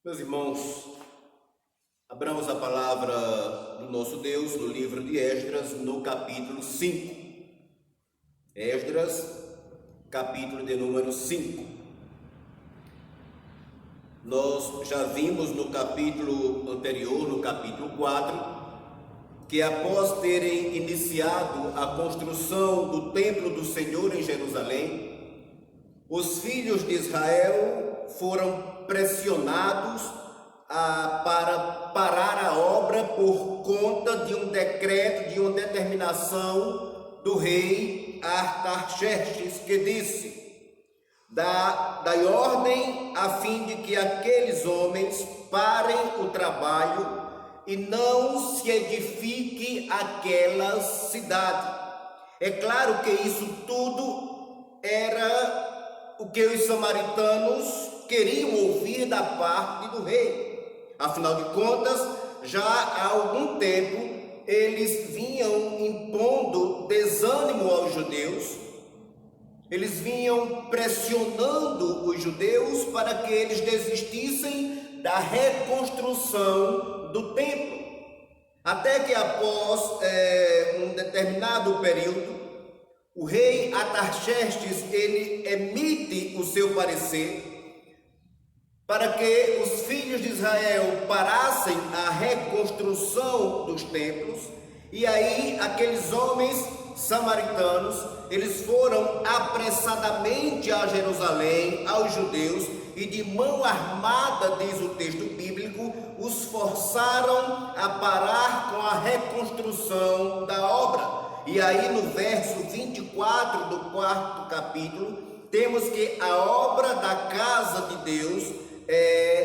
Meus irmãos, abramos a palavra do nosso Deus no livro de Esdras, no capítulo 5. Esdras, capítulo de número 5. Nós já vimos no capítulo anterior, no capítulo 4, que após terem iniciado a construção do templo do Senhor em Jerusalém, os filhos de Israel foram pressionados para parar a obra por conta de um decreto, de uma determinação do rei Artaxerxes, que disse: dai ordem a fim de que aqueles homens parem o trabalho e não se edifique aquela cidade. É claro que isso tudo era o que os samaritanos queriam ouvir da parte do rei. Afinal de contas, já há algum tempo eles vinham impondo desânimo aos judeus, eles vinham pressionando os judeus para que eles desistissem da reconstrução do templo. Até que após um determinado período, o rei Artaxerxes ele emite o seu parecer para que os filhos de Israel parassem a reconstrução dos templos. E aí aqueles homens samaritanos, eles foram apressadamente a Jerusalém, aos judeus, e de mão armada, diz o texto bíblico, os forçaram a parar com a reconstrução da obra. E aí no verso 24 do 4º capítulo, temos que a obra da casa de Deus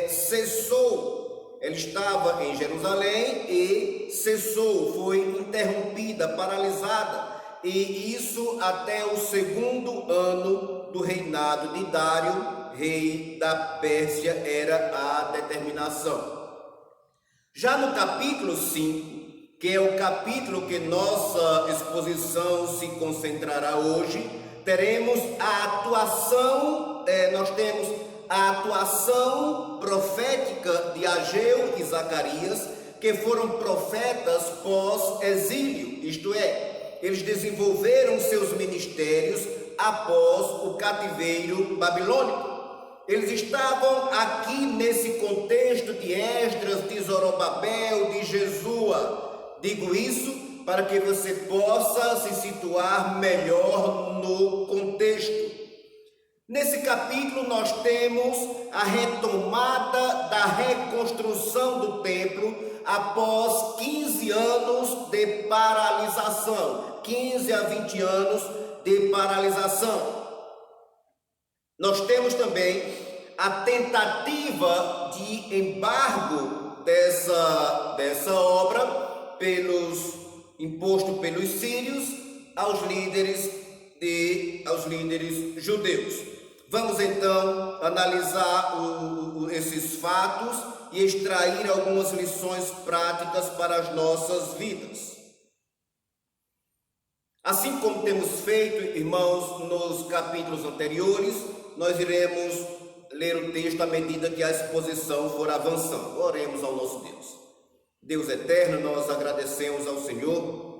cessou. Ela estava em Jerusalém e cessou, foi interrompida, paralisada, e isso até o 2º ano do reinado de Dário, rei da Pérsia, era a determinação. Já no capítulo 5, que é o capítulo que nossa exposição se concentrará hoje, teremos a atuação, nós temos a atuação profética de Ageu e Zacarias, que foram profetas pós-exílio, isto é, eles desenvolveram seus ministérios após o cativeiro babilônico. Eles estavam aqui nesse contexto de Esdras, de Zorobabel, de Jesua. Digo isso para que você possa se situar melhor no contexto. Nesse capítulo nós temos a retomada da reconstrução do templo após 15 anos de paralisação, 15 a 20 anos de paralisação. Nós temos também a tentativa de embargo dessa obra imposto pelos sírios aos líderes judeus. Vamos então analisar esses fatos e extrair algumas lições práticas para as nossas vidas. Assim como temos feito, irmãos, nos capítulos anteriores, nós iremos ler o texto à medida que a exposição for avançando. Oremos ao nosso Deus. Deus eterno, nós agradecemos ao Senhor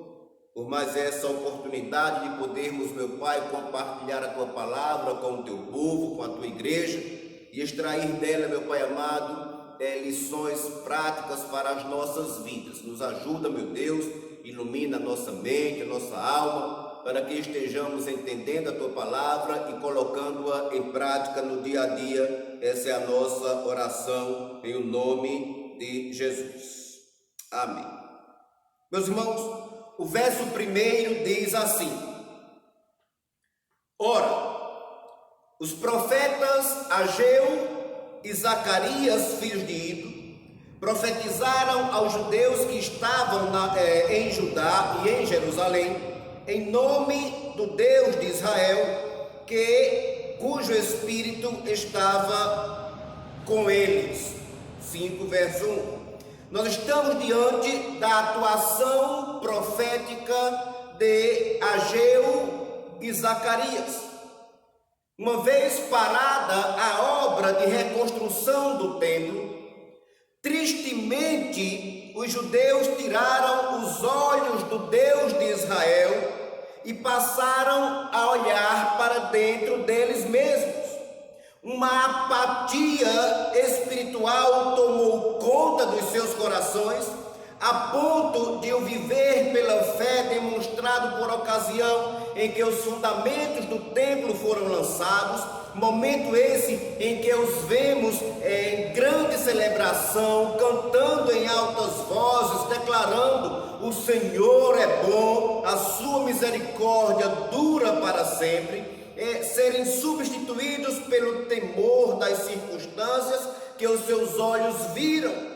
por mais essa oportunidade de podermos, meu Pai, compartilhar a Tua palavra com o Teu povo, com a Tua igreja, e extrair dela, meu Pai amado, lições práticas para as nossas vidas. Nos ajuda, meu Deus, ilumina a nossa mente, a nossa alma, para que estejamos entendendo a Tua palavra e colocando-a em prática no dia a dia. Essa é a nossa oração, em o nome de Jesus. Amém. Meus irmãos, o verso 1 diz assim: Ora, os profetas Ageu e Zacarias, filhos de Ido, profetizaram aos judeus que estavam em Judá e em Jerusalém, em nome do Deus de Israel, cujo Espírito estava com eles. 5, verso 1. Nós estamos diante da atuação profética de Ageu e Zacarias. Uma vez parada a obra de reconstrução do templo, Tristemente, os judeus tiraram os olhos do Deus de Israel e passaram a olhar para dentro deles mesmos. Uma apatia espiritual tomou conta dos seus corações, a ponto de o viver pela fé demonstrado por ocasião em que os fundamentos do templo foram lançados, momento esse em que os vemos em grande celebração, cantando em altas vozes, declarando: o Senhor é bom, a sua misericórdia dura para sempre, serem substituídos pelo temor das circunstâncias que os seus olhos viram.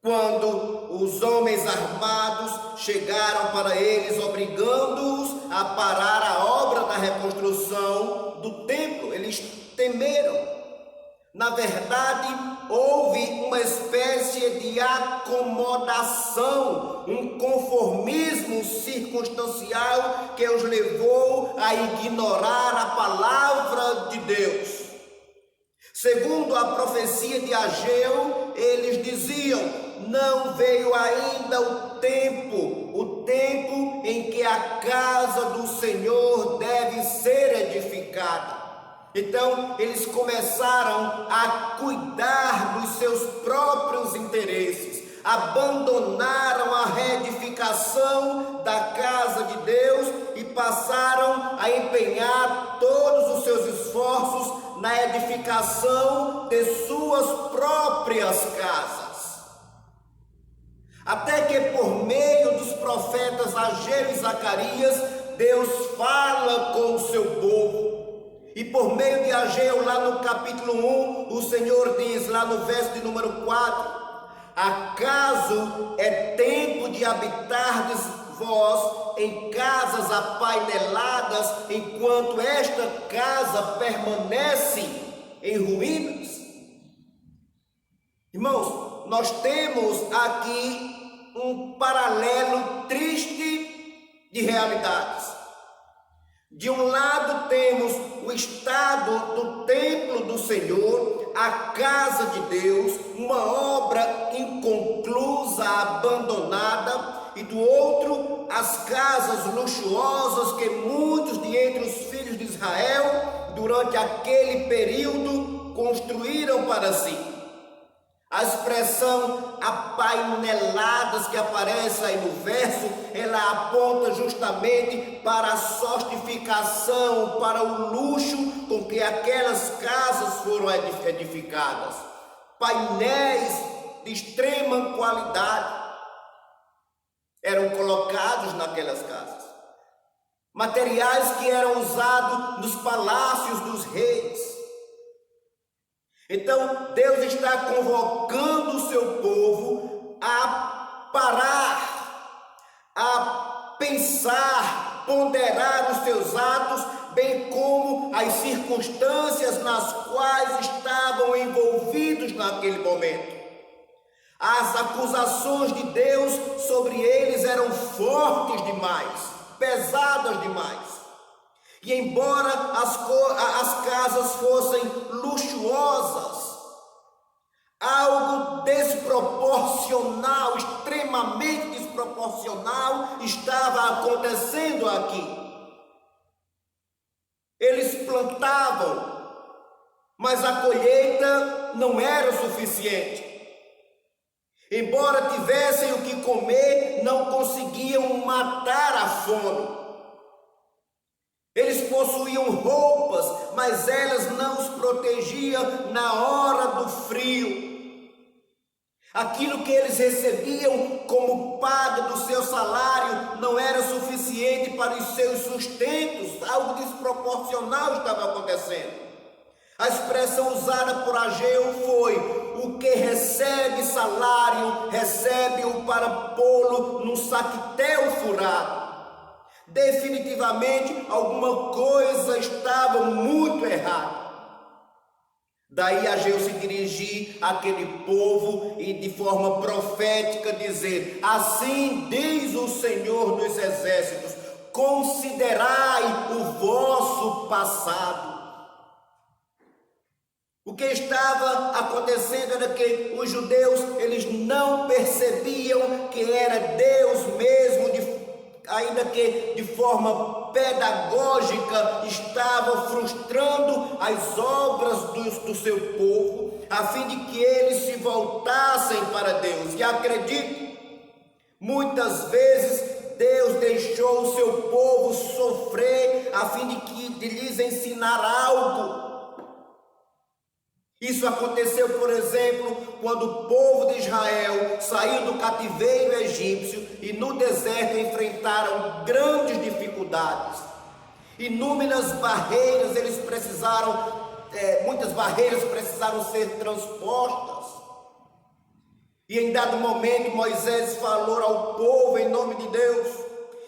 Quando os homens armados chegaram para eles, obrigando-os a parar a obra da reconstrução do templo, eles temeram. Na verdade, houve uma espécie de acomodação, um conformismo circunstancial que os levou a ignorar a palavra de Deus. Segundo a profecia de Ageu, eles diziam: não veio ainda o tempo em que a casa do Senhor deve ser edificada. Então, eles começaram a cuidar dos seus próprios interesses, abandonaram a reedificação da casa de Deus e passaram a empenhar todos os seus esforços na edificação de suas próprias casas. Até que por meio dos profetas Ageu e Zacarias, Deus fala com o seu povo. E por meio de Ageu, lá no capítulo 1, o Senhor diz, lá no verso de número 4: acaso é tempo de habitardes vós em casas apaineladas, enquanto esta casa permanece em ruínas? Irmãos, nós temos aqui um paralelo triste de realidades. De um lado temos o estado do templo do Senhor, a casa de Deus, uma obra inconclusa, abandonada, e do outro as casas luxuosas que muitos de entre os filhos de Israel, durante aquele período, construíram para si. A expressão apaineladas que aparece aí no verso, ela aponta justamente para a sofisticação, para o luxo com que aquelas casas foram edificadas. Painéis de extrema qualidade eram colocados naquelas casas. Materiais que eram usados nos palácios dos reis. Então, Deus está convocando o seu povo a parar, a pensar, ponderar os seus atos, bem como as circunstâncias nas quais estavam envolvidos naquele momento. As acusações de Deus sobre eles eram fortes demais, pesadas demais. E embora as casas fossem luxuosas, algo desproporcional, extremamente desproporcional, estava acontecendo aqui. Eles plantavam, mas a colheita não era o suficiente. Embora tivessem o que comer, não conseguiam matar a fome. Eles possuíam roupas, mas elas não os protegiam na hora do frio. Aquilo que eles recebiam como paga do seu salário não era suficiente para os seus sustentos. Algo desproporcional estava acontecendo. A expressão usada por Ageu foi: o que recebe salário, recebe-o para pô-lo num saquetel furado. Definitivamente alguma coisa estava muito errada. Daí Ageu se dirigir àquele povo e de forma profética dizer: assim diz o Senhor dos Exércitos, considerai o vosso passado. O que estava acontecendo era que os judeus, eles não percebiam que era Deus mesmo, ainda que de forma pedagógica estava frustrando as obras do seu povo, a fim de que eles se voltassem para Deus. E acredite, muitas vezes Deus deixou o seu povo sofrer a fim de lhes ensinar algo. Isso aconteceu, por exemplo, quando o povo de Israel saiu do cativeiro egípcio e no deserto enfrentaram grandes dificuldades. Inúmeras barreiras muitas barreiras precisaram ser transpostas. E em dado momento Moisés falou ao povo em nome de Deus.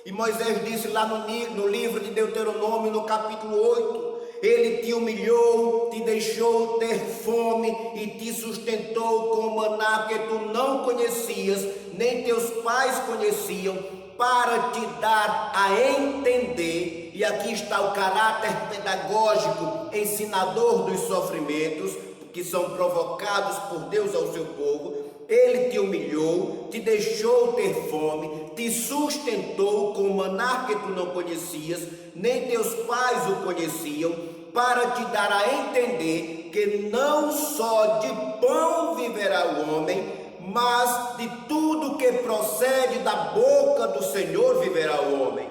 E Moisés disse lá no livro de Deuteronômio, no capítulo 8, Ele te humilhou, te deixou ter fome e te sustentou com maná que tu não conhecias, nem teus pais conheciam, para te dar a entender. E aqui está o caráter pedagógico, ensinador dos sofrimentos que são provocados por Deus ao seu povo. Ele te humilhou, te deixou ter fome, te sustentou com maná que tu não conhecias, nem teus pais o conheciam, para te dar a entender que não só de pão viverá o homem, mas de tudo que procede da boca do Senhor viverá o homem.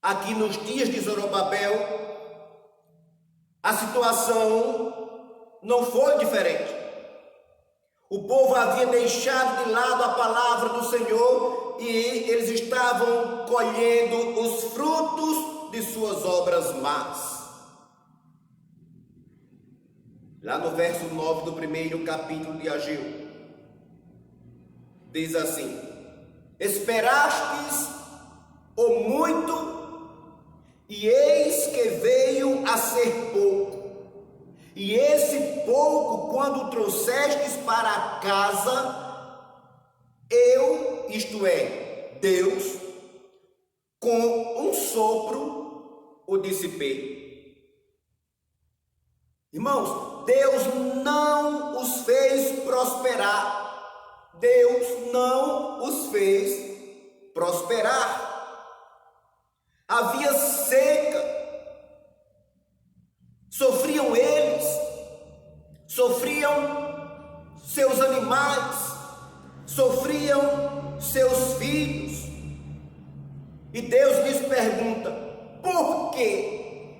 Aqui nos dias de Zorobabel, a situação não foi diferente. O povo havia deixado de lado a palavra do Senhor e eles estavam colhendo os frutos de suas obras más. Lá no verso 9 do primeiro capítulo de Ageu, diz assim: esperastes o muito, e eis que veio a ser pouco. E esse pouco, quando trouxestes para casa, eu, isto é, Deus, com um sopro o dissipei. Irmãos, Deus não os fez prosperar. Deus não os fez prosperar. Havia seca. Sofriam eles, sofriam seus animais, sofriam seus filhos. E Deus lhes pergunta: por quê?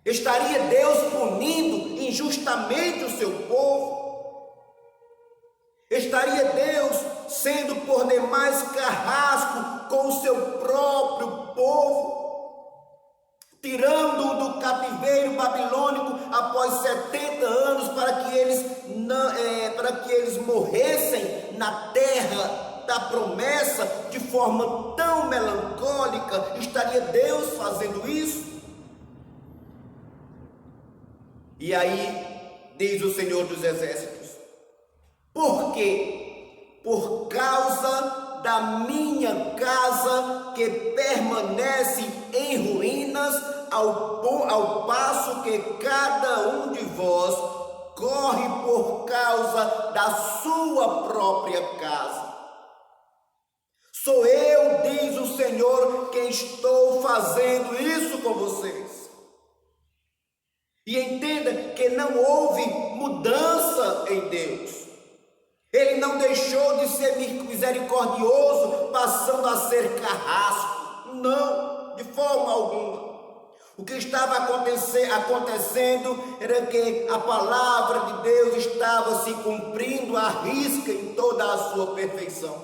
Estaria Deus punindo injustamente o seu povo? Estaria Deus sendo por demais carrasco com o seu próprio povo? Tirando-o do cativeiro babilônico após 70 anos para que eles morressem na terra da promessa de forma tão melancólica? Estaria Deus fazendo isso? E aí diz o Senhor dos Exércitos: por quê? Por causa da minha casa que permanece em ruínas, ao passo que cada um de vós corre por causa da sua própria casa. Sou eu, diz o Senhor, que estou fazendo isso com vocês. E entenda que não houve mudança em Deus. Ele não deixou de ser misericordioso, passando a ser carrasco. Não, de forma alguma. O que estava acontecendo era que a palavra de Deus estava se cumprindo à risca em toda a sua perfeição.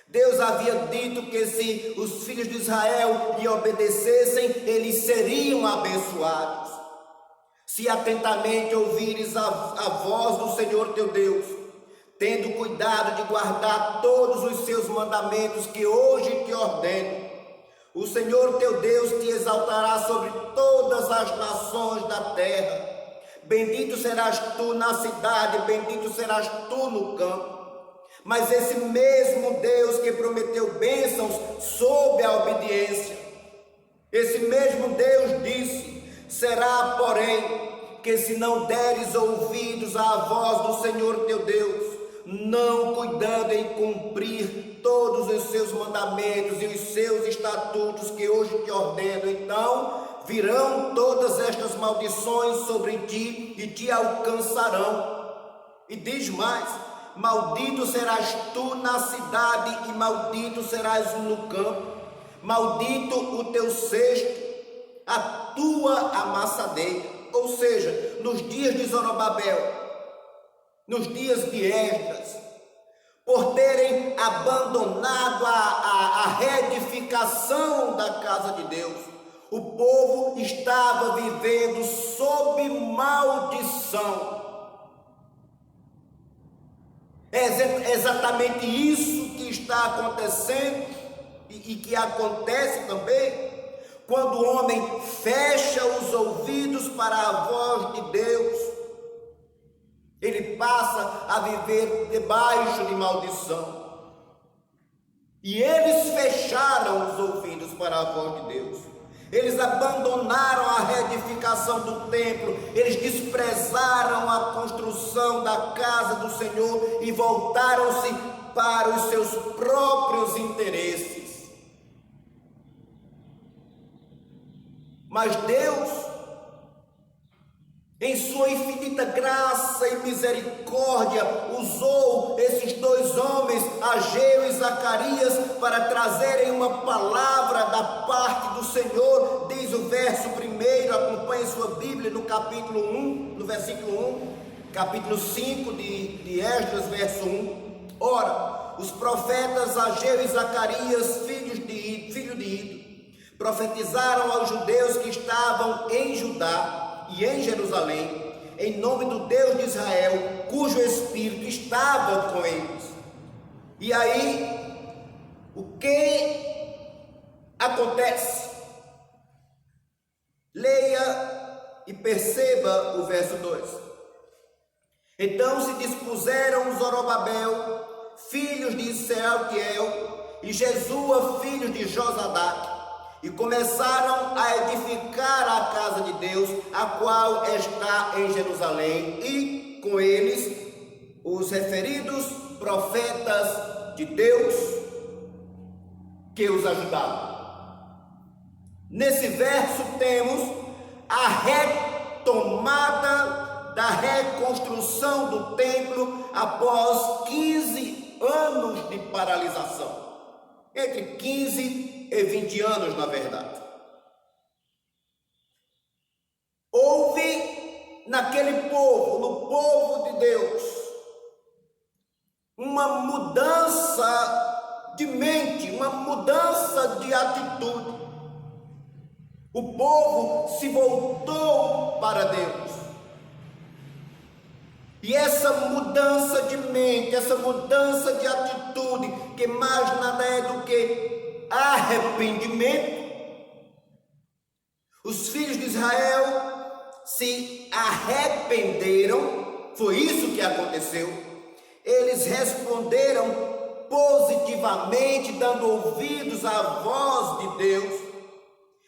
Deus havia dito que se os filhos de Israel lhe obedecessem, eles seriam abençoados. Se atentamente ouvires a voz do Senhor teu Deus, tendo cuidado de guardar todos os seus mandamentos que hoje te ordeno, o Senhor teu Deus te exaltará sobre todas as nações da terra. Bendito serás tu na cidade, bendito serás tu no campo. Mas esse mesmo Deus que prometeu bênçãos sob a obediência, esse mesmo Deus disse: será, porém, que se não deres ouvidos à voz do Senhor teu Deus, não cuidando em cumprir todos os seus mandamentos e os seus estatutos que hoje te ordeno, então virão todas estas maldições sobre ti e te alcançarão. E diz mais: maldito serás tu na cidade e maldito serás no campo, maldito o teu cesto, a tua amassadeira. Ou seja, nos dias de Zorobabel, nos dias de Esdras, por terem abandonado a reedificação da casa de Deus, o povo estava vivendo sob maldição. É exatamente isso que está acontecendo e que acontece também quando o homem fecha os ouvidos para a voz de Deus. Ele passa a viver debaixo de maldição. E eles fecharam os ouvidos para a voz de Deus. Eles abandonaram a reedificação do templo, eles desprezaram a construção da casa do Senhor e voltaram-se para os seus próprios interesses. Mas Deus, em sua infinita graça e misericórdia, usou esses dois homens, Ageu e Zacarias, para trazerem uma palavra da parte do Senhor. Diz o verso 1, acompanhe sua Bíblia, no capítulo 1, no versículo 1, capítulo 5 de Esdras, verso 1. Ora, os profetas Ageu e Zacarias, filho de Ido, profetizaram aos judeus que estavam em Judá e em Jerusalém, em nome do Deus de Israel, cujo Espírito estava com eles. E aí, o que acontece? Leia e perceba o verso 2. Então se dispuseram Zorobabel, filhos de Sealtiel, e Jesua, filhos de Josadac, e começaram a edificar a casa de Deus, a qual está em Jerusalém, e com eles os referidos profetas de Deus que os ajudavam. Nesse verso temos a retomada da reconstrução do templo após 15 anos de paralisação. Entre 15 e 20 anos, na verdade. Houve naquele povo, no povo de Deus, uma mudança de mente, uma mudança de atitude. O povo se voltou para Deus. E essa mudança de mente, essa mudança de atitude, que mais nada é do que arrependimento, os filhos de Israel se arrependeram, foi isso que aconteceu. Eles responderam positivamente, dando ouvidos à voz de Deus.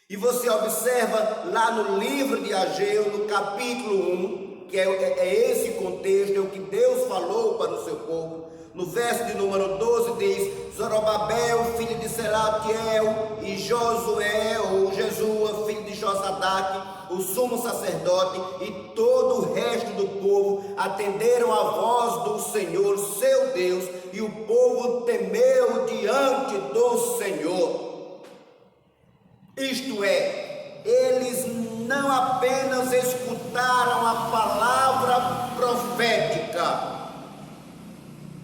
E você observa lá no livro de Ageu, no capítulo 1, que é esse contexto, é o que Deus falou para o seu povo. No verso de número 12 diz: Zorobabel, filho de Sealtiel, e Josué, ou Jesua, filho de Josadac, o sumo sacerdote, e todo o resto do povo atenderam a voz do Senhor, seu Deus, e o povo temeu diante do Senhor. Isto é, eles não apenas escutaram a palavra profética,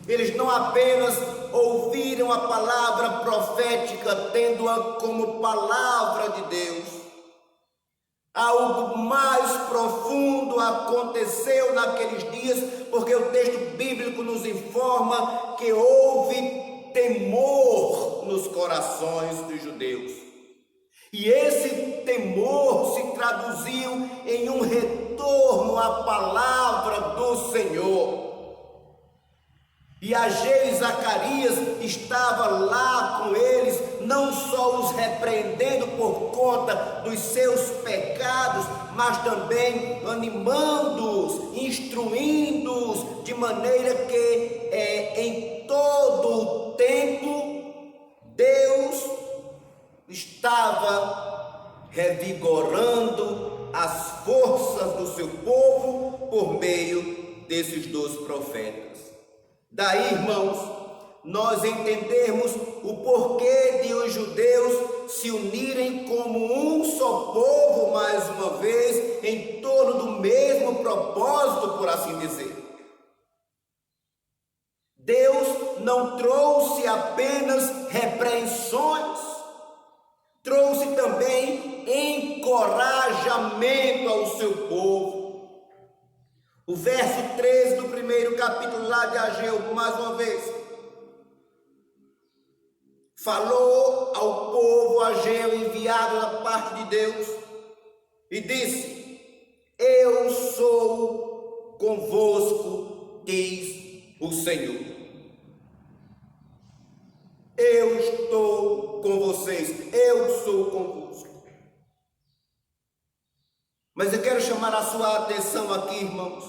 eles não apenas ouviram a palavra profética, tendo-a como palavra de Deus. Algo mais profundo aconteceu naqueles dias, porque o texto bíblico nos informa que houve temor nos corações dos judeus. E esse temor se traduziu em um retorno à palavra do Senhor. E Ageu e Zacarias estavam lá com eles não só os repreendendo por conta dos seus pecados, mas também animando-os, instruindo-os, de maneira que em todo o tempo Deus estava revigorando as forças do seu povo por meio desses 12 profetas. Daí, irmãos, nós entendemos o porquê de os judeus se unirem como um só povo, mais uma vez, em torno do mesmo propósito, por assim dizer. Deus não trouxe apenas repreensões, trouxe também encorajamento ao seu povo. O verso 13 do primeiro capítulo lá de Ageu, mais uma vez, falou ao povo Ageu, enviado da parte de Deus, e disse: eu sou convosco, diz o Senhor. Eu estou com vocês, eu sou convosco. Mas eu quero chamar a sua atenção aqui, irmãos,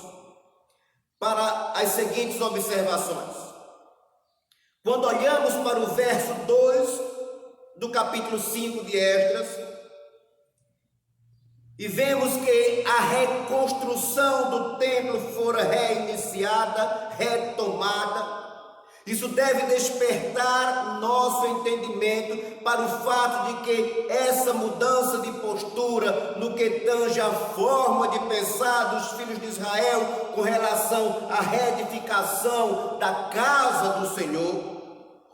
para as seguintes observações. Quando olhamos para o verso 2 do capítulo 5 de Esdras, e vemos que a reconstrução do templo fora reiniciada, retomada, isso deve despertar nosso entendimento para o fato de que essa mudança de postura no que tange a forma de pensar dos filhos de Israel com relação à reedificação da casa do Senhor,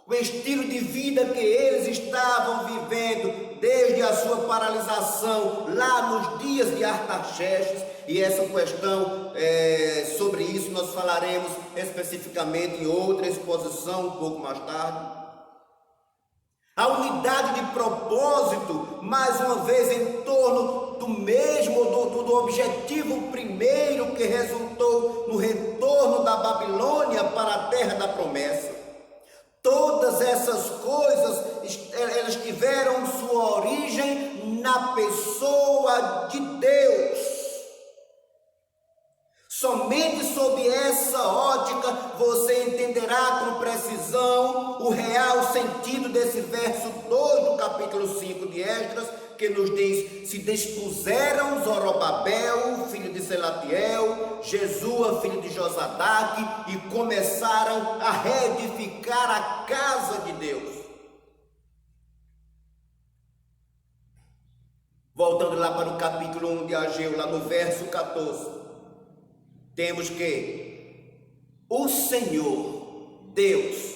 o estilo de vida que eles estavam vivendo desde a sua paralisação lá nos dias de Artaxerxes, e essa questão, sobre isso nós falaremos especificamente em outra exposição um pouco mais tarde. A unidade de propósito, mais uma vez em torno do mesmo, do objetivo primeiro que resultou no retorno da Babilônia para a terra da promessa. Todas essas coisas, elas tiveram sua origem na pessoa de Deus. Somente sob essa ótica você entenderá com precisão o real sentido desse verso 2 do capítulo 5 de Esdras, que nos diz: se dispuseram Zorobabel, filho de Selatiel, Jesua, filho de Josadaque, e começaram a reedificar a casa de Deus. Voltando lá para o capítulo 1 de Ageu, lá no verso 14, temos que o Senhor, Deus,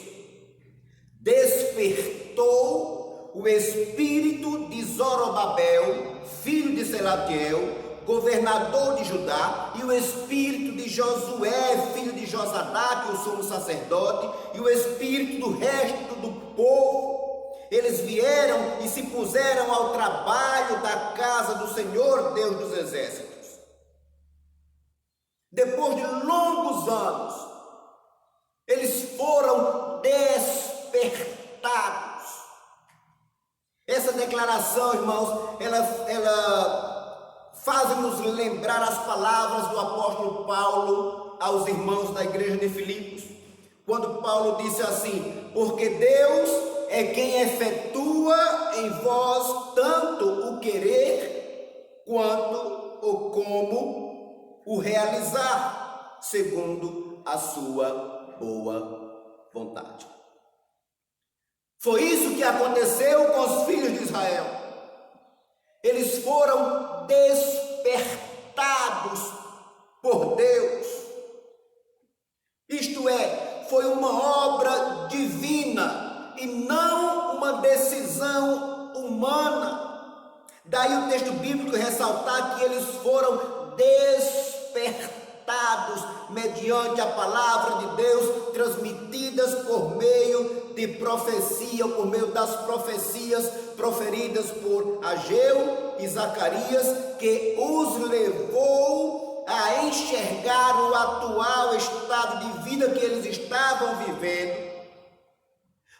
despertou o espírito de Zorobabel, filho de Selatiel, governador de Judá, e o espírito de Josué, filho de Josadaque, o sumo sacerdote, e o espírito do resto do povo. Eles vieram e se puseram ao trabalho da casa do Senhor, Deus dos exércitos. Depois de longos anos, eles foram despertados. Essa declaração, irmãos, ela faz-nos lembrar as palavras do apóstolo Paulo aos irmãos da igreja de Filipos, quando Paulo disse assim: porque Deus é quem efetua em vós tanto o querer quanto o como o realizar, segundo a sua boa vontade. Foi isso que aconteceu com os filhos de Israel. Eles foram despertados por Deus. Isto é, foi uma obra divina e não uma decisão humana. Daí o texto bíblico ressaltar que eles foram despertados mediante a palavra de Deus, transmitidas por meio de profecia, por meio das profecias proferidas por Ageu e Zacarias, que os levou a enxergar o atual estado de vida que eles estavam vivendo,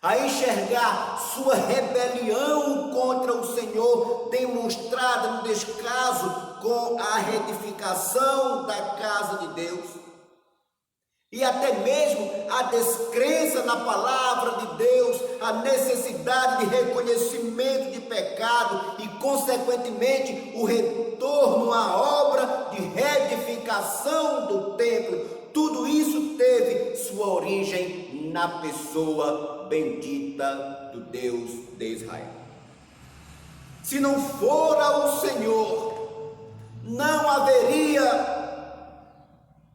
a enxergar sua rebelião contra o Senhor, demonstrada no descaso com a reedificação da casa de Deus, e até mesmo a descrença na palavra de Deus, a necessidade de reconhecimento de pecado e, consequentemente, o retorno à obra de reedificação do templo. Tudo isso teve sua origem na pessoa bendita do Deus de Israel. Se não fora o Senhor, não haveria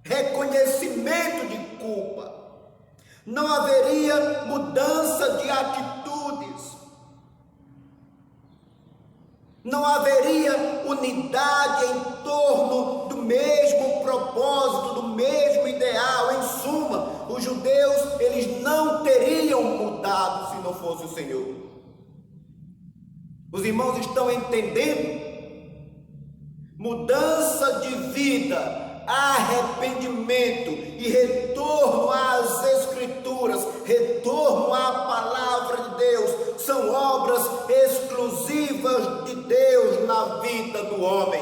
reconhecimento de culpa, não haveria mudança de atitudes, não haveria unidade em torno do mesmo propósito, do mesmo ideal. Em suma, os judeus, eles não teriam mudado se não fosse o Senhor. Os irmãos estão entendendo? Mudança de vida, arrependimento e retorno às Escrituras, retorno à palavra de Deus, são obras exclusivas de Deus na vida do homem.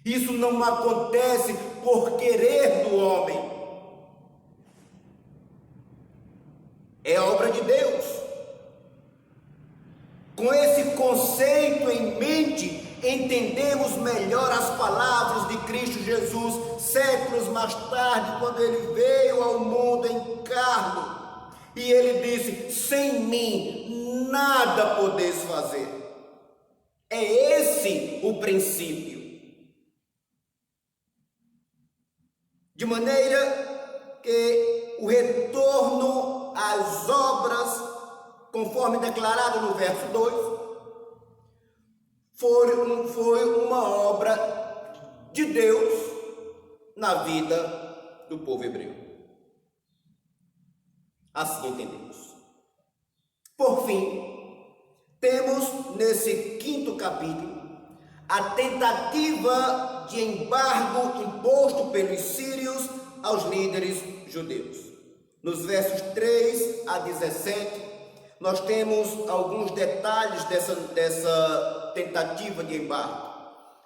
Isso não acontece por querer do homem, é obra de Deus. Com esse conceito em mente, entendemos melhor as palavras de Cristo Jesus, séculos mais tarde, quando ele veio ao mundo em carne, e ele disse: sem mim nada podeis fazer. É esse o princípio. De maneira que o retorno às obras, conforme declarado no verso 2, foi uma obra de Deus na vida do povo hebreu. Assim entendemos. Por fim, temos nesse 5º capítulo a tentativa de embargo imposto pelos sírios aos líderes judeus. Nos versos 3 a 17, nós temos alguns detalhes dessa tentativa de embargo.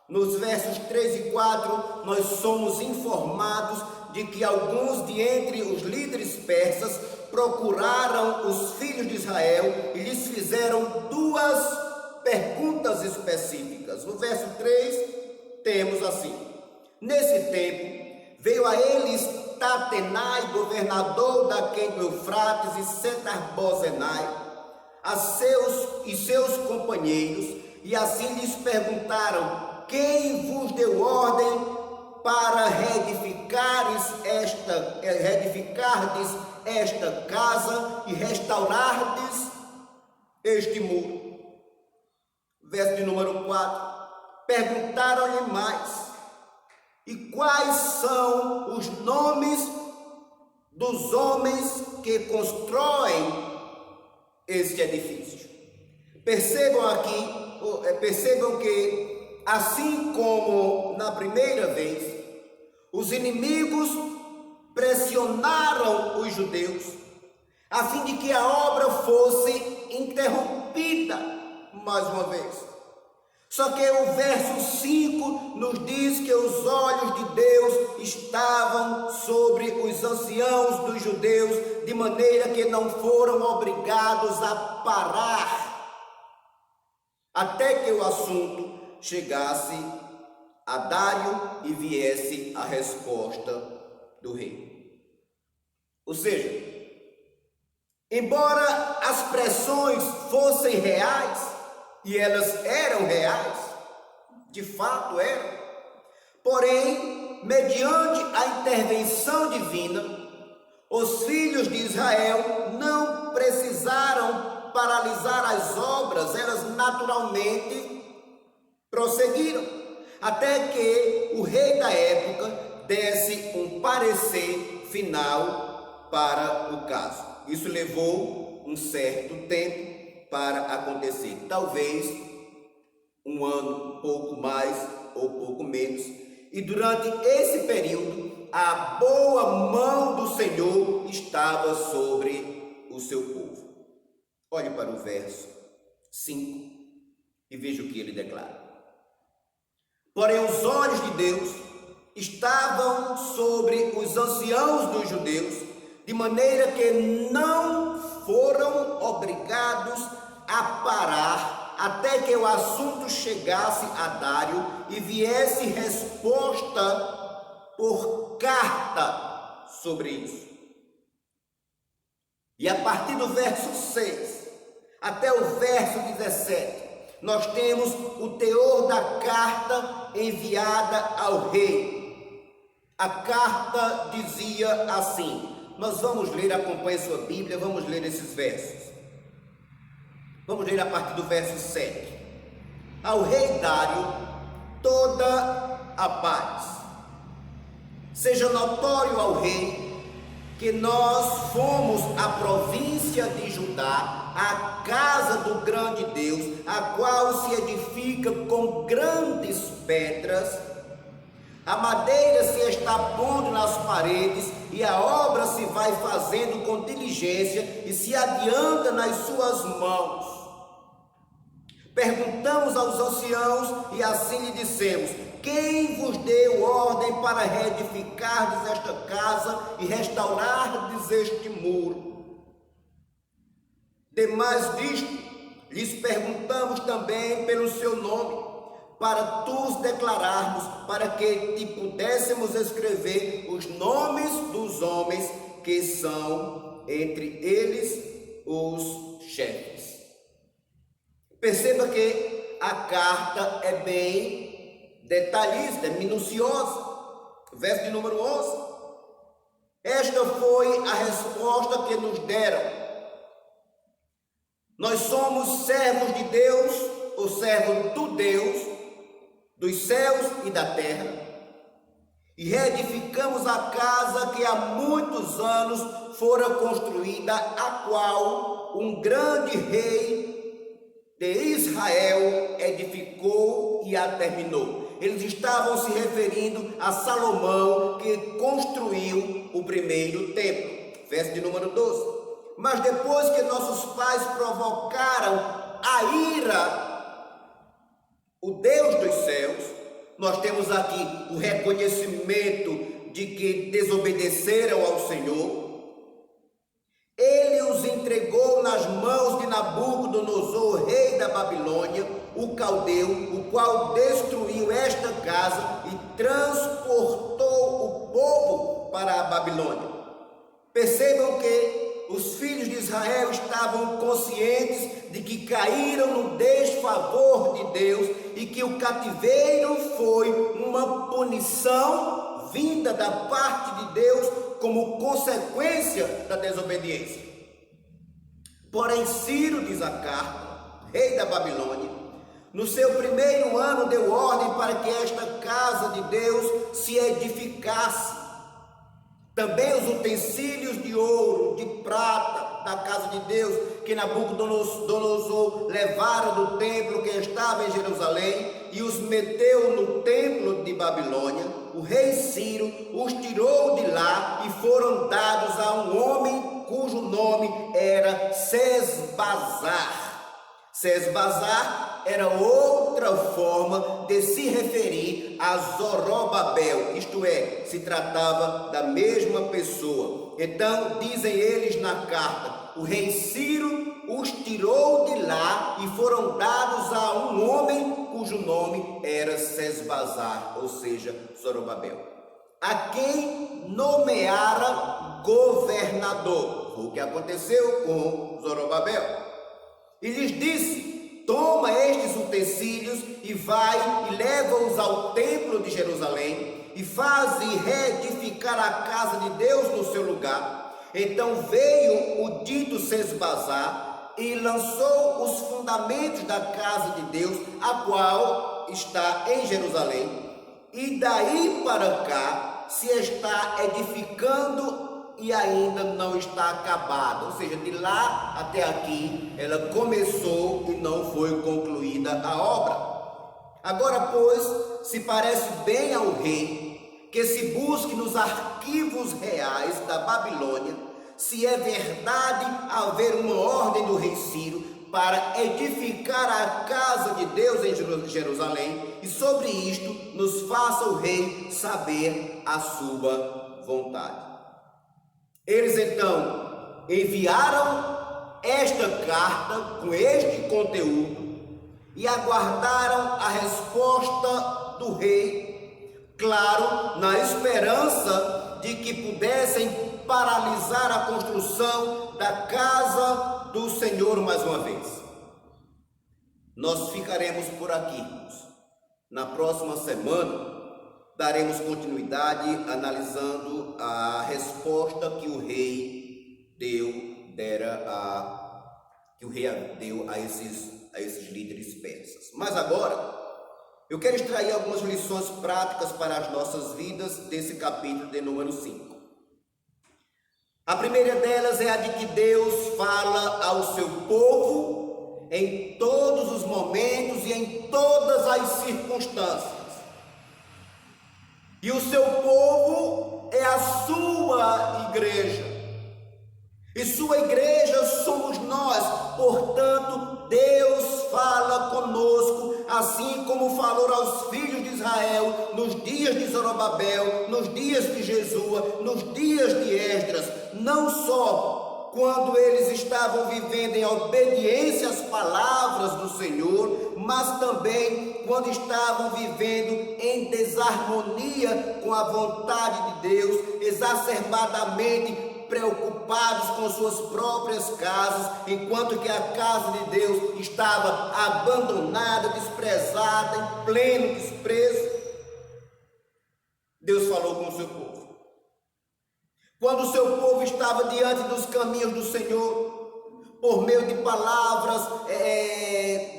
Nos versos 3 e 4, nós somos informados de que alguns de entre os líderes persas procuraram os filhos de Israel e lhes fizeram 2 perguntas específicas. No verso 3, temos assim: nesse tempo, veio a eles Tatenai, governador daquém do Eufrates, e Setar-Bozenai, a seus companheiros, e assim lhes perguntaram: quem vos deu ordem para reedificardes esta casa e restaurardes este muro? Verso de número 4. Perguntaram-lhe mais: e quais são os nomes dos homens que constroem este edifício? Percebam que, assim como na primeira vez, os inimigos pressionaram os judeus a fim de que a obra fosse interrompida mais uma vez. Só que o verso 5 nos diz que os olhos de Deus estavam sobre os anciãos dos judeus, de maneira que não foram obrigados a parar até que o assunto chegasse a Dário e viesse a resposta do rei. Ou seja, embora as pressões fossem reais, e elas eram reais, de fato eram, porém, mediante a intervenção divina, os filhos de Israel não precisaram paralisar as obras, elas naturalmente prosseguiram, até que o rei da época desse um parecer final para o caso. Isso levou um certo tempo para acontecer, talvez um ano, um pouco mais ou pouco menos, e durante esse período a boa mão do Senhor estava sobre o seu povo. Olhe para o verso 5 e veja o que ele declara. Porém, os olhos de Deus estavam sobre os anciãos dos judeus, de maneira que não foram obrigados a parar até que o assunto chegasse a Dário e viesse resposta por carta sobre isso. E a partir do verso 6 até o verso 17, nós temos o teor da carta enviada ao rei. A carta dizia assim, nós vamos ler, acompanhe sua Bíblia, vamos ler esses versos. Vamos ler a partir do verso 7. Ao rei Dário, toda a paz. Seja notório ao rei que nós fomos a província de Judá, a casa do grande Deus, a qual se edifica com grandes pedras. A madeira se está pondo nas paredes e a obra se vai fazendo com diligência e se adianta nas suas mãos. Perguntamos aos anciãos e assim lhe dissemos: quem vos deu ordem para reedificardes esta casa e restaurardes este muro? Demais disto, lhes perguntamos também pelo seu nome, para tu declararmos, para que te pudéssemos escrever os nomes dos homens que são entre eles os chefes. Perceba que a carta é bem detalhista, é minuciosa. Verso de número 11. Esta foi a resposta que nos deram. Nós somos servos de Deus, ou servos do Deus, dos céus e da terra, e reedificamos a casa que há muitos anos fora construída, a qual um grande rei de Israel edificou e a terminou. Eles estavam se referindo a Salomão, que construiu o primeiro templo. Verso de número 12. Mas depois que nossos pais provocaram a ira, o Deus dos céus, nós temos aqui o reconhecimento de que desobedeceram ao Senhor. Ele os entregou nas mãos de Nabucodonosor, rei da Babilônia, o caldeu, o qual destruiu esta casa e transportou o povo para a Babilônia. Percebam que os filhos de Israel estavam conscientes de que caíram no desfavor de Deus e que o cativeiro foi uma punição vinda da parte de Deus como consequência da desobediência. Porém, Ciro, diz a carta, rei da Babilônia, no seu primeiro ano deu ordem para que esta casa de Deus se edificasse. Também os utensílios de ouro, de prata da casa de Deus, que Nabucodonosor levara do templo que estava em Jerusalém e os meteu no templo de Babilônia, o rei Ciro os tirou de lá e foram dados a um homem cujo nome era Sesbazar. Sesbazar era outra forma de se referir a Zorobabel, isto é, se tratava da mesma pessoa. Então, dizem eles na carta, o rei Ciro os tirou de lá e foram dados a um homem cujo nome era Sesbazar, ou seja, Zorobabel, a quem nomeara governador. Foi o que aconteceu com Zorobabel. E lhes disse: toma estes utensílios e vai e leva-os ao templo de Jerusalém e faze reedificar a casa de Deus no seu lugar. Então veio o dito Sesbazar e lançou os fundamentos da casa de Deus, a qual está em Jerusalém, e daí para cá se está edificando e ainda não está acabada, ou seja, de lá até aqui ela começou e não foi concluída a obra. Agora, pois, se parece bem ao rei que se busque nos arquivos reais da Babilônia se é verdade haver uma ordem do rei Ciro para edificar a casa de Deus em Jerusalém, e sobre isto nos faça o rei saber a sua vontade. Eles então enviaram esta carta com este conteúdo e aguardaram a resposta do rei, claro, na esperança de que pudessem paralisar a construção da casa do Senhor mais uma vez. Nós ficaremos por aqui. Na próxima semana daremos continuidade analisando a resposta que o rei deu a esses líderes persas. Mas agora eu quero extrair algumas lições práticas para as nossas vidas desse capítulo de número 5. A primeira delas é a de que Deus fala ao seu povo em todos os momentos e em todas as circunstâncias. E o seu povo é a sua igreja. E sua igreja somos nós. Portanto, Deus fala conosco, assim como falou aos filhos de Israel nos dias de Zorobabel, nos dias de Jesua, nos dias de Esdras, não só quando eles estavam vivendo em obediência às palavras do Senhor, mas também quando estavam vivendo em desarmonia com a vontade de Deus, exacerbadamente preocupados com suas próprias casas, enquanto que a casa de Deus estava abandonada, desprezada, em pleno desprezo. Deus falou com o seu povo. Quando o seu povo estava diante dos caminhos do Senhor, por meio de palavras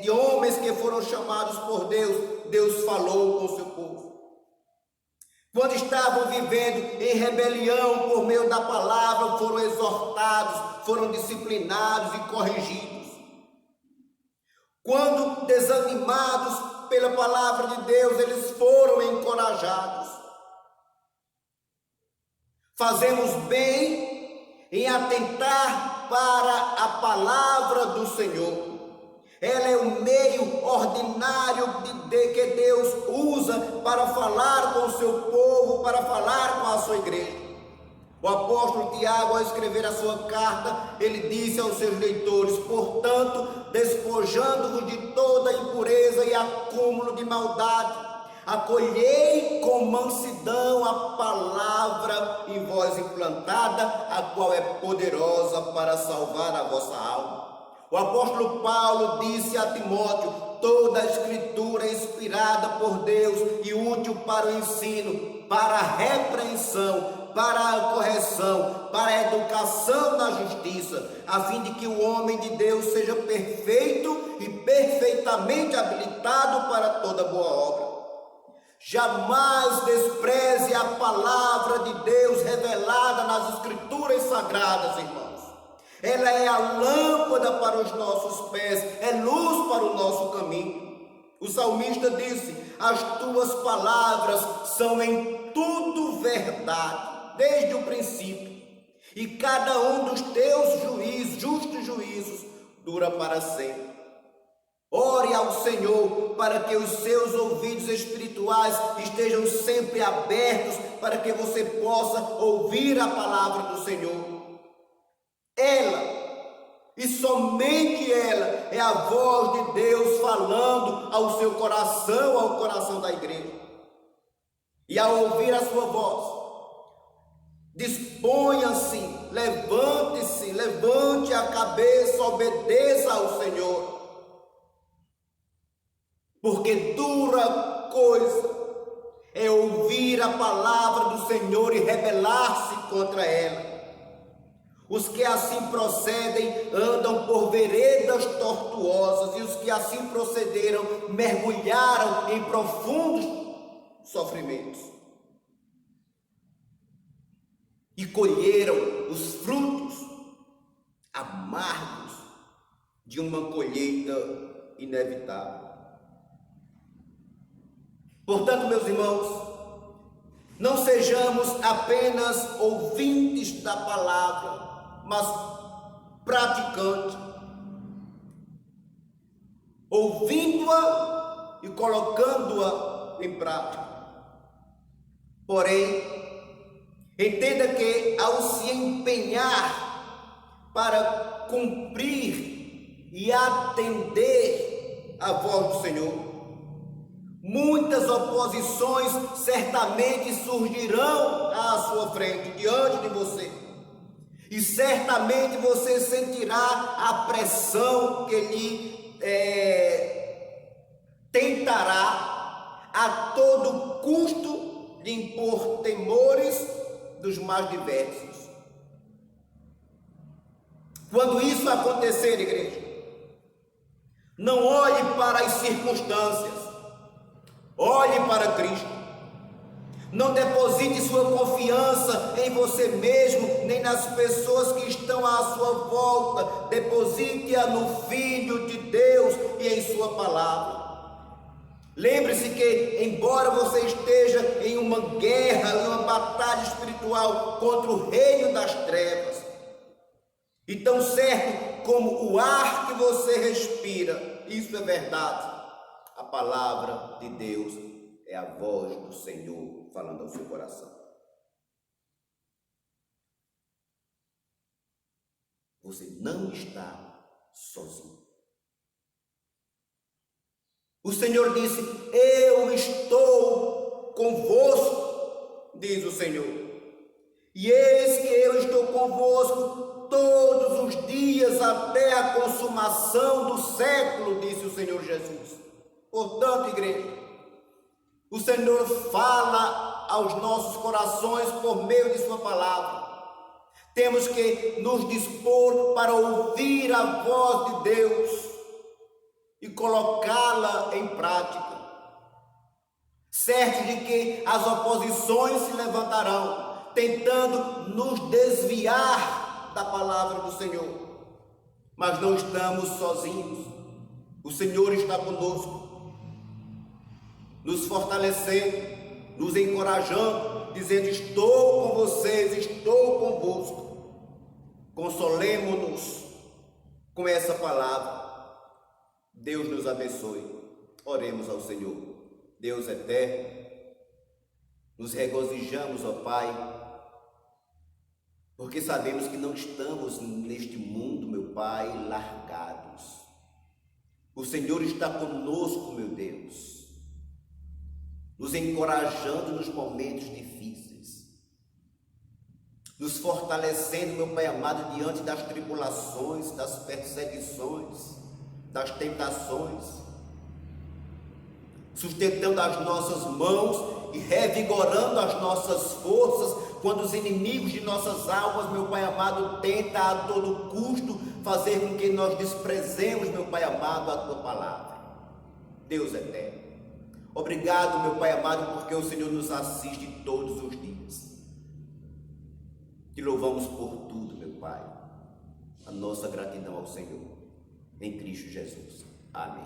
de homens que foram chamados por Deus, Deus falou com o seu povo. Quando estavam vivendo em rebelião por meio da palavra, foram exortados, foram disciplinados e corrigidos. Quando desanimados pela palavra de Deus, eles foram encorajados. Fazemos bem em atentar para a palavra do Senhor. Ela é o meio ordinário que Deus usa para falar com o seu povo, para falar com a sua igreja. O apóstolo Tiago, ao escrever a sua carta, ele disse aos seus leitores: portanto, despojando-vos de toda impureza e acúmulo de maldade, acolhei com mansidão a palavra em vós implantada, a qual é poderosa para salvar a vossa alma. O apóstolo Paulo disse a Timóteo: toda a escritura é inspirada por Deus e útil para o ensino, para a repreensão, para a correção, para a educação na justiça, a fim de que o homem de Deus seja perfeito e perfeitamente habilitado para toda boa obra. Jamais despreze a palavra de Deus revelada nas escrituras sagradas, irmãos. Ela é a lâmpada para os nossos pés, é luz para o nosso caminho. O salmista disse: as tuas palavras são em tudo verdade, desde o princípio, e cada um dos teus justos juízos dura para sempre. Ore ao Senhor para que os seus ouvidos espirituais estejam sempre abertos, para que você possa ouvir a palavra do Senhor. Ela, e somente ela, é a voz de Deus falando ao seu coração, ao coração da igreja. E ao ouvir a sua voz, disponha-se, levante-se, levante a cabeça, obedeça ao Senhor. Porque dura coisa é ouvir a palavra do Senhor e rebelar-se contra ela. Os que assim procedem andam por veredas tortuosas, e os que assim procederam mergulharam em profundos sofrimentos e colheram os frutos amargos de uma colheita inevitável. Portanto, meus irmãos, não sejamos apenas ouvintes da palavra, mas praticante, ouvindo-a e colocando-a em prática. Porém, entenda que ao se empenhar para cumprir e atender a voz do Senhor, muitas oposições certamente surgirão à sua frente, diante de você. E certamente você sentirá a pressão que lhe tentará a todo custo lhe impor temores dos mais diversos. Quando isso acontecer, igreja, não olhe para as circunstâncias, olhe para Cristo. Não deposite sua confiança em você mesmo, nem nas pessoas que estão à sua volta. Deposite-a no Filho de Deus e em sua palavra. Lembre-se que, embora você esteja em uma guerra, em uma batalha espiritual contra o reino das trevas, e tão certo como o ar que você respira, isso é verdade, a palavra de Deus é a voz do Senhor falando ao seu coração. Você não está sozinho. O Senhor disse: eu estou convosco, diz o Senhor. E eis que eu estou convosco todos os dias até a consumação do século, disse o Senhor Jesus. Portanto, igreja, o Senhor fala aos nossos corações por meio de sua palavra. Temos que nos dispor para ouvir a voz de Deus e colocá-la em prática, certo de que as oposições se levantarão, tentando nos desviar da palavra do Senhor, mas não estamos sozinhos. O Senhor está conosco, nos fortalecendo, nos encorajando, dizendo: estou com vocês, estou convosco. Consolemo-nos com essa palavra. Deus nos abençoe. Oremos ao Senhor. Deus eterno, nos regozijamos, ó Pai, porque sabemos que não estamos neste mundo, meu Pai, largados. O Senhor está conosco, meu Deus, nos encorajando nos momentos difíceis, nos fortalecendo, meu Pai amado, diante das tribulações, das perseguições, das tentações, sustentando as nossas mãos e revigorando as nossas forças quando os inimigos de nossas almas, meu Pai amado, tentam a todo custo fazer com que nós desprezemos, meu Pai amado, a Tua palavra. Deus eterno, obrigado, meu Pai amado, porque o Senhor nos assiste todos os dias. Te louvamos por tudo, meu Pai. A nossa gratidão ao Senhor, em Cristo Jesus. Amém.